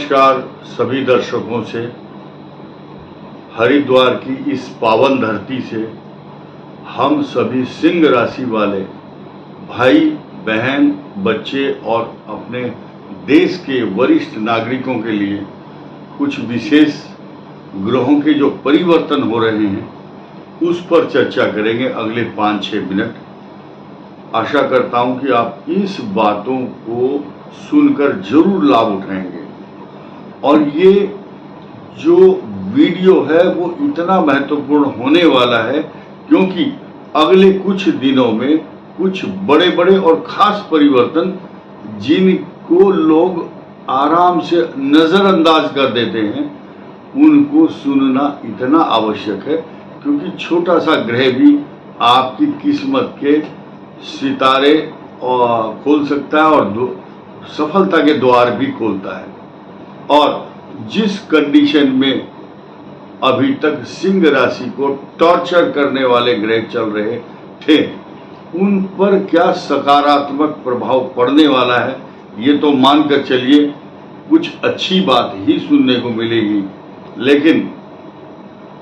नमस्कार सभी दर्शकों से। हरिद्वार की इस पावन धरती से हम सभी सिंह राशि वाले भाई बहन बच्चे और अपने देश के वरिष्ठ नागरिकों के लिए कुछ विशेष ग्रहों के जो परिवर्तन हो रहे हैं उस पर चर्चा करेंगे अगले 5-6 मिनट। आशा करता हूं कि आप इस बातों को सुनकर जरूर लाभ उठाएंगे और ये जो वीडियो है वो इतना महत्वपूर्ण होने वाला है क्योंकि अगले कुछ दिनों में कुछ बड़े बड़े और खास परिवर्तन जिनको लोग आराम से नजरअंदाज कर देते हैं उनको सुनना इतना आवश्यक है क्योंकि छोटा सा ग्रह भी आपकी किस्मत के सितारे खोल सकता है और सफलता के द्वार भी खोलता है। और जिस कंडीशन में अभी तक सिंह राशि को टॉर्चर करने वाले ग्रह चल रहे थे उन पर क्या सकारात्मक प्रभाव पड़ने वाला है ये तो मानकर चलिए कुछ अच्छी बात ही सुनने को मिलेगी। लेकिन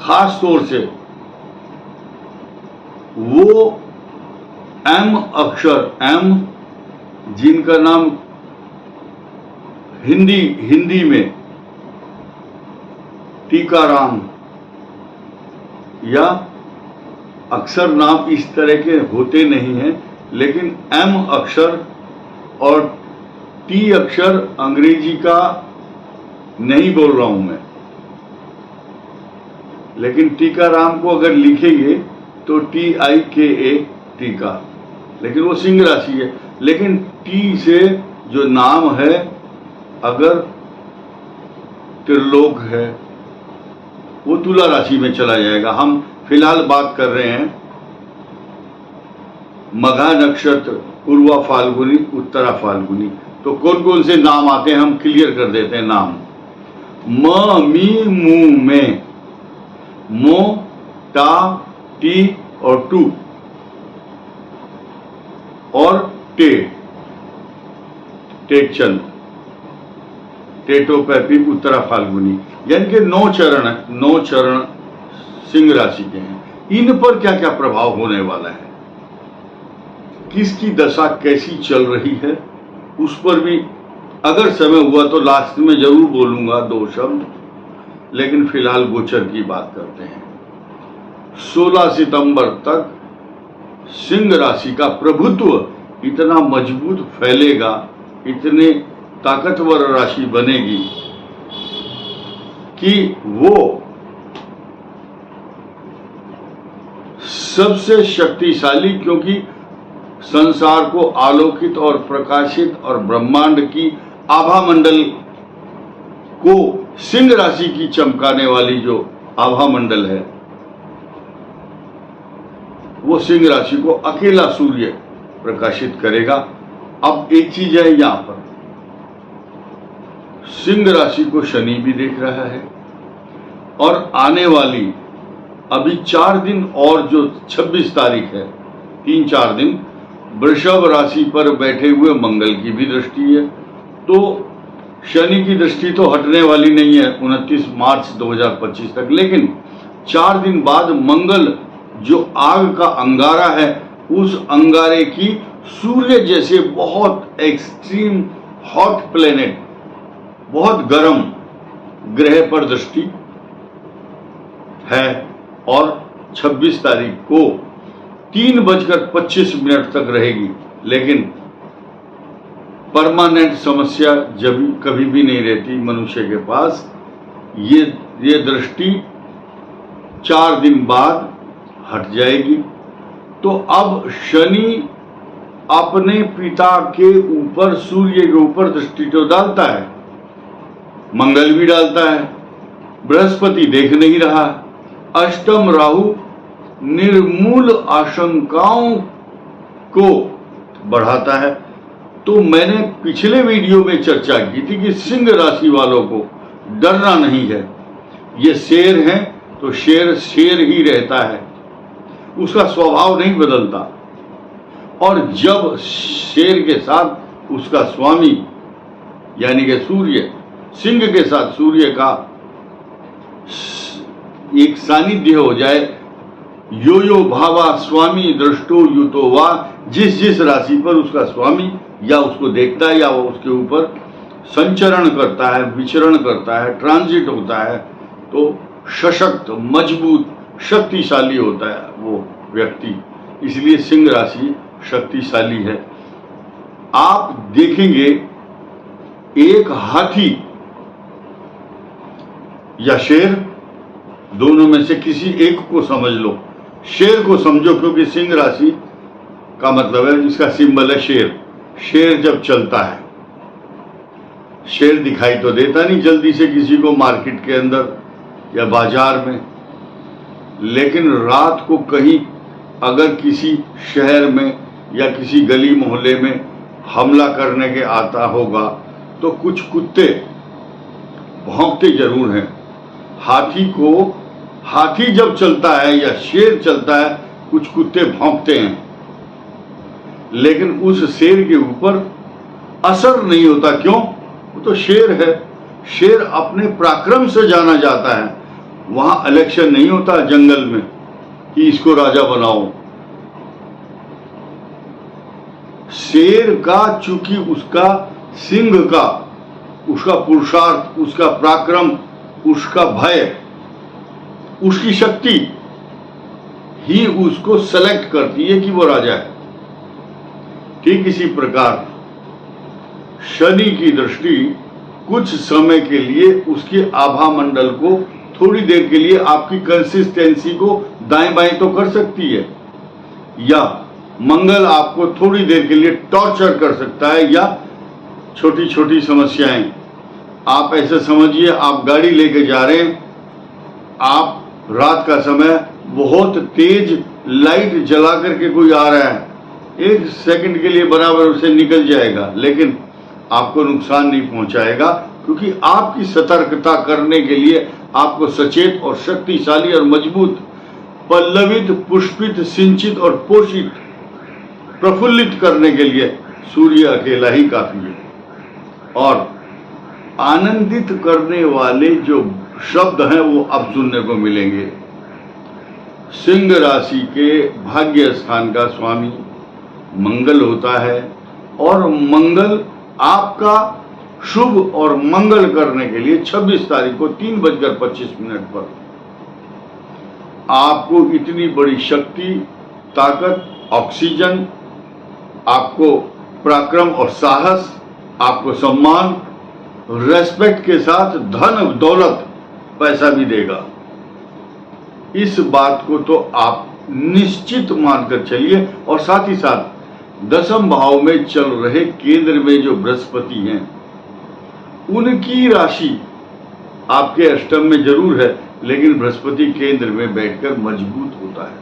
खास तौर से वो एम अक्षर एम जिनका नाम हिंदी में टीकाराम या अक्षर नाम इस तरह के होते नहीं हैं, लेकिन एम अक्षर और टी अक्षर अंग्रेजी का नहीं बोल रहा हूं मैं, लेकिन टीकाराम को अगर लिखेंगे तो TIKA टीका, लेकिन वो सिंह राशि है। लेकिन टी से जो नाम है अगर त्रिलोक है वो तुला राशि में चला जाएगा। हम फिलहाल बात कर रहे हैं मघा नक्षत्र, पूर्वा फाल्गुनी, उत्तरा फाल्गुनी। तो कौन कौन से नाम आते हैं हम क्लियर कर देते हैं। नाम म मी मू में मो टा टी और टू और टेकचंद टेटोपैपी उत्तरा फाल्गुनी, यानी कि 9 चरण सिंह राशि के हैं। इन पर क्या क्या प्रभाव होने वाला है, किसकी दशा कैसी चल रही है उस पर भी अगर समय हुआ तो लास्ट में जरूर बोलूंगा 2 शब्द, लेकिन फिलहाल गोचर की बात करते हैं। 16 सितंबर तक सिंह राशि का प्रभुत्व इतना मजबूत फैलेगा, इतने ताकतवर राशि बनेगी कि वो सबसे शक्तिशाली, क्योंकि संसार को आलोकित और प्रकाशित और ब्रह्मांड की आभा मंडल को सिंह राशि की चमकाने वाली जो आभा मंडल है वो सिंह राशि को अकेला सूर्य प्रकाशित करेगा। अब एक चीज है, यहां पर सिंह राशि को शनि भी देख रहा है और आने वाली अभी 4 दिन और जो 26 तारीख है 3-4 दिन वृषभ राशि पर बैठे हुए मंगल की भी दृष्टि है। तो शनि की दृष्टि तो हटने वाली नहीं है 29 मार्च 2025 तक, लेकिन 4 दिन बाद मंगल जो आग का अंगारा है उस अंगारे की सूर्य जैसे बहुत एक्सट्रीम हॉट प्लेनेट, बहुत गर्म ग्रह पर दृष्टि है और 26 तारीख को 3:25 तक रहेगी। लेकिन परमानेंट समस्या जब कभी भी नहीं रहती मनुष्य के पास। ये दृष्टि 4 दिन बाद हट जाएगी। तो अब शनि अपने पिता के ऊपर, सूर्य के ऊपर दृष्टि तो डालता है, मंगल भी डालता है, बृहस्पति देख नहीं रहा, अष्टम राहु निर्मूल आशंकाओं को बढ़ाता है। तो मैंने पिछले वीडियो में चर्चा की थी कि सिंह राशि वालों को डरना नहीं है। ये शेर है तो शेर ही रहता है, उसका स्वभाव नहीं बदलता। और जब शेर के साथ उसका स्वामी यानी कि सूर्य सिंह के साथ सूर्य का एक सानिध्य हो जाए, यो यो भावा स्वामी दृष्टो युतो वा, जिस जिस राशि पर उसका स्वामी या उसको देखता है या वो उसके ऊपर संचरण करता है, विचरण करता है, ट्रांजिट होता है, तो सशक्त, मजबूत, शक्तिशाली होता है वो व्यक्ति। इसलिए सिंह राशि शक्तिशाली है। आप देखेंगे एक हाथी या शेर, दोनों में से किसी एक को समझ लो। शेर को समझो, क्योंकि सिंह राशि का मतलब है, इसका सिंबल है शेर। शेर जब चलता है, शेर दिखाई तो देता नहीं जल्दी से किसी को मार्केट के अंदर या बाजार में, लेकिन रात को कहीं अगर किसी शहर में या किसी गली मोहल्ले में हमला करने के आता होगा तो कुछ कुत्ते भौंकते जरूर हैं। हाथी जब चलता है या शेर चलता है, कुछ कुत्ते भौंकते हैं, लेकिन उस शेर के ऊपर असर नहीं होता। क्यों? वो तो शेर है। शेर अपने पराक्रम से जाना जाता है। वहां इलेक्शन नहीं होता जंगल में कि इसको राजा बनाओ। शेर का चूंकि उसका सिंह का, उसका पुरुषार्थ, उसका पराक्रम, उसका भय, उसकी शक्ति ही उसको सेलेक्ट करती है कि वो राजा है। ठीक इसी प्रकार शनि की दृष्टि कुछ समय के लिए उसके आभा मंडल को, थोड़ी देर के लिए आपकी कंसिस्टेंसी को दाएं बाएं तो कर सकती है, या मंगल आपको थोड़ी देर के लिए टॉर्चर कर सकता है, या छोटी छोटी समस्याएं। आप ऐसे समझिए, आप गाड़ी लेके जा रहे हैं, आप रात का समय बहुत तेज लाइट जला करके कोई आ रहा है, 1 सेकंड के लिए बराबर उसे निकल जाएगा, लेकिन आपको नुकसान नहीं पहुंचाएगा, क्योंकि आपकी सतर्कता करने के लिए आपको सचेत और शक्तिशाली और मजबूत, पल्लवित, पुष्पित, सिंचित और पोषित, प्रफुल्लित करने के लिए सूर्य अकेला ही काफी है। और आनंदित करने वाले जो शब्द हैं वो अब सुनने को मिलेंगे। सिंह राशि के भाग्य स्थान का स्वामी मंगल होता है, और मंगल आपका शुभ और मंगल करने के लिए 26 तारीख को 3:25 पर आपको इतनी बड़ी शक्ति, ताकत, ऑक्सीजन, आपको पराक्रम और साहस, आपको सम्मान, रेस्पेक्ट के साथ धन, दौलत, पैसा भी देगा। इस बात को तो आप निश्चित मानकर चलिए। और साथ ही साथ 10वें भाव में चल रहे केंद्र में जो बृहस्पति हैं, उनकी राशि आपके अष्टम में जरूर है, लेकिन बृहस्पति केंद्र में बैठकर मजबूत होता है।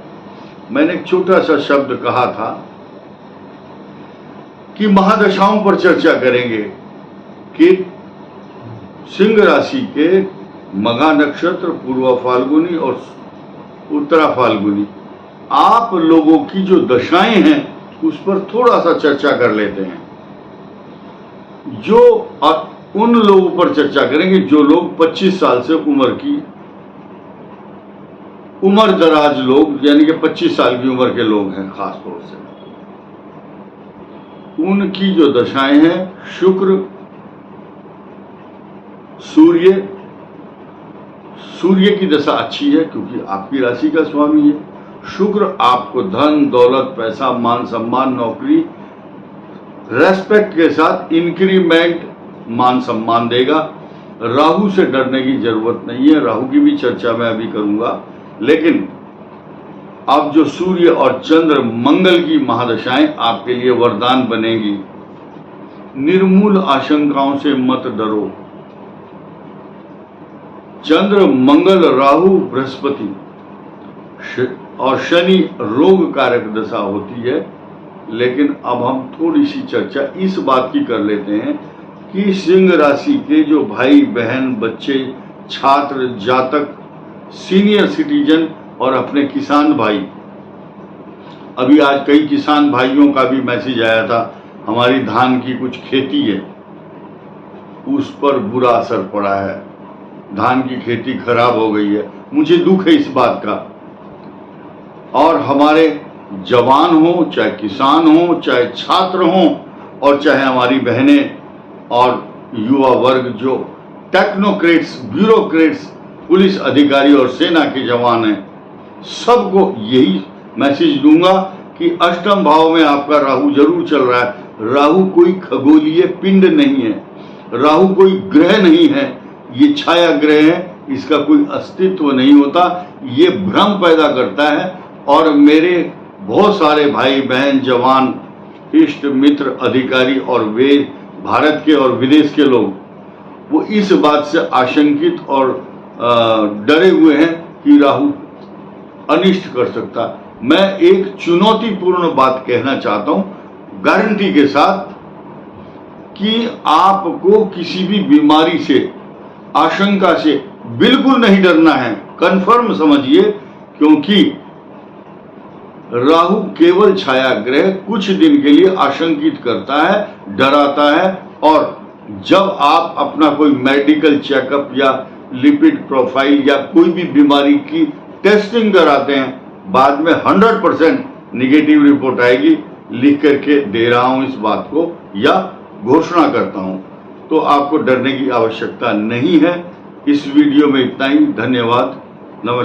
मैंने एक छोटा सा शब्द कहा था कि महादशाओं पर चर्चा करेंगे कि सिंह राशि के मघा नक्षत्र, पूर्वा फाल्गुनी और उत्तरा फाल्गुनी, आप लोगों की जो दशाएं हैं उस पर थोड़ा सा चर्चा कर लेते हैं। जो उन लोगों पर चर्चा करेंगे जो लोग 25 साल से उम्र दराज लोग, यानी कि 25 साल की उम्र के लोग हैं, खास तौर से उनकी जो दशाएं हैं, शुक्र, सूर्य की दशा अच्छी है क्योंकि आपकी राशि का स्वामी है। शुक्र आपको धन, दौलत, पैसा, मान सम्मान, नौकरी, रेस्पेक्ट के साथ इंक्रीमेंट, मान सम्मान देगा। राहु से डरने की जरूरत नहीं है, राहु की भी चर्चा मैं अभी करूंगा। लेकिन अब जो सूर्य और चंद्र मंगल की महादशाएं आपके लिए वरदान बनेगी। निर्मूल आशंकाओं से मत डरो। चंद्र, मंगल, राहु, बृहस्पति और शनि रोग कारक दशा होती है। लेकिन अब हम थोड़ी सी चर्चा इस बात की कर लेते हैं कि सिंह राशि के जो भाई बहन, बच्चे, छात्र, जातक, सीनियर सिटीजन और अपने किसान भाई, अभी आज कई किसान भाइयों का भी मैसेज आया था, हमारी धान की कुछ खेती है उस पर बुरा असर पड़ा है। धान की खेती खराब हो गई है। मुझे दुख है इस बात का। और हमारे जवान हो, चाहे किसान हो, चाहे छात्र हो, और चाहे हमारी बहनें और युवा वर्ग जो टेक्नोक्रेट्स, ब्यूरोक्रेट्स, पुलिस अधिकारी और सेना के जवान हैं, सबको यही मैसेज दूंगा कि अष्टम भाव में आपका राहु जरूर चल रहा है। राहु कोई खगोलीय पिंड नहीं है, राहु कोई ग्रह नहीं है, ये छाया ग्रह है, इसका कोई अस्तित्व नहीं होता, ये भ्रम पैदा करता है। और मेरे बहुत सारे भाई बहन, जवान, इष्ट मित्र, अधिकारी और वे भारत के और विदेश के लोग, वो इस बात से आशंकित और डरे हुए हैं कि राहु अनिष्ट कर सकता। मैं एक चुनौतीपूर्ण बात कहना चाहता हूं, गारंटी के साथ, कि आपको किसी भी बीमारी से, आशंका से बिल्कुल नहीं डरना है। कंफर्म समझिए, क्योंकि राहु केवल छाया ग्रह कुछ दिन के लिए आशंकित करता है, डराता है। और जब आप अपना कोई मेडिकल चेकअप या लिपिड प्रोफाइल या कोई भी बीमारी की टेस्टिंग कराते हैं, बाद में 100% निगेटिव रिपोर्ट आएगी। लिख करके दे रहा हूं इस बात को, या घोषणा करता हूं। तो आपको डरने की आवश्यकता नहीं है। इस वीडियो में इतना ही। धन्यवाद। नमस्कार।